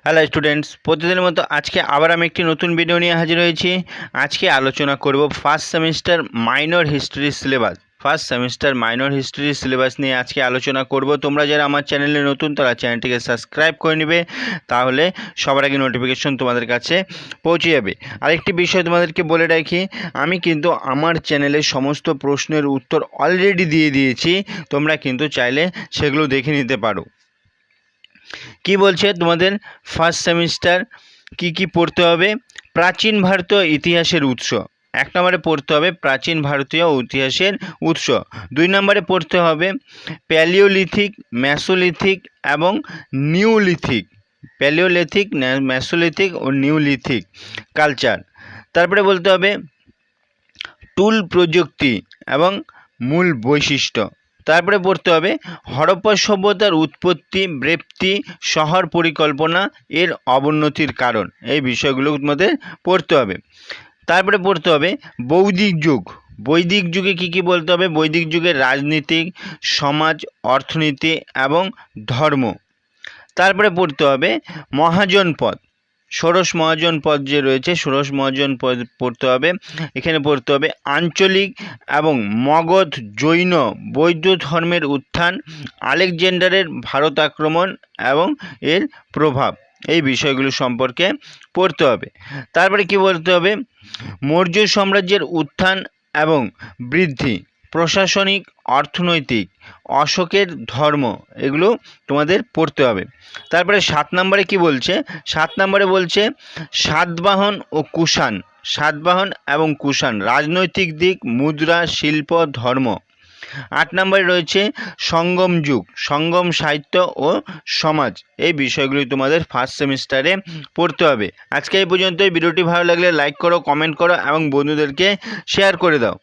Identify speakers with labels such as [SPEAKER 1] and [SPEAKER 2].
[SPEAKER 1] Hello students, প্রতিদিনের মতো আজকে আবার আমি একটি নতুন ভিডিও নিয়ে হাজির হয়েছি। আজকে আলোচনা করব first semester minor history syllabus নিয়ে আজকে আলোচনা করব। তোমরা যারা আমার চ্যানেলে নতুন তারা চ্যানেলটিকে সাবস্ক্রাইব করে নেবে, তাহলে সবার আগে নোটিফিকেশন তোমাদের কাছে পৌঁছে যাবে। আরেকটি বিষয় তোমাদেরকে বলে রাখি, আমি কিন্তু আমার চ্যানেলে সমস্ত প্রশ্নের উত্তর অলরেডি দিয়ে দিয়েছি, তোমরা কিন্তু চাইলে সেগুলো দেখে নিতে পারো। কি বলছে তোমাদের ফার্স্ট সেমিস্টার কি পড়তে হবে? প্রাচীন ভারতীয় ইতিহাসের উৎস। 1 নম্বরে পড়তে হবে প্রাচীন ভারতীয় ইতিহাসের উৎস। 2 নম্বরে পড়তে হবে প্যালিওলিথিক, মেসোলিথিক এবং নিওলিথিক। মেসোলিথিক ও নিওলিথিক কালচার। তারপরে বলতে হবে টুল প্রযুক্তি এবং মূল বৈশিষ্ট্য। তারপরে পড়তে হবে হরপ্পা সভ্যতার উৎপত্তি, ব্যাপ্তি, শহর পরিকল্পনা এর অবনতির কারণ। এই বিষয়গুলোর মধ্যে পড়তে হবে। তারপরে পড়তে হবে বৈদিক যুগে কি বলতে হবে? বৈদিক যুগের রাজনীতি, সমাজ, অর্থনীতি এবং ধর্ম। তারপরে পড়তে হবে মহাজনপদ, ষোড়শ মহাজনপদ যে রয়েছে, ষোড়শ মহাজনপদ পড়তে হবে। এখানে পড়তে হবে আঞ্চলিক এবং মগধ জৈন বৌদ্ধ ধর্মের উত্থান, আলেকজান্ডারের ভারত আক্রমণ এবং এর প্রভাব। এই বিষয়গুলো সম্পর্কে পড়তে হবে। তারপরে কি বলতে হবে? মৌর্য সাম্রাজ্যের উত্থান এবং বৃদ্ধি, প্রশাসনিক, অর্থনৈতিক, অশোকের ধর্ম, এগুলো তোমাদের পড়তে হবে। তারপরে 7 নম্বরে কি বলছে? 7 নম্বরে বলছে সাতবাহন ও কুষাণ, সাতবাহন এবং কুষাণ, রাজনৈতিক দিক, মুদ্রা, শিল্প, ধর্ম। 8 নম্বরে রয়েছে সঙ্গম যুগ, সঙ্গম সাহিত্য ও সমাজ। এই বিষয়গুলি তোমাদের ফার্স্ট সেমিস্টারে পড়তে হবে। আজকে এই পর্যন্তই। ভিডিওটি ভালো লাগলে লাইক করো, কমেন্ট করো এবং বন্ধুদেরকে শেয়ার করে দাও।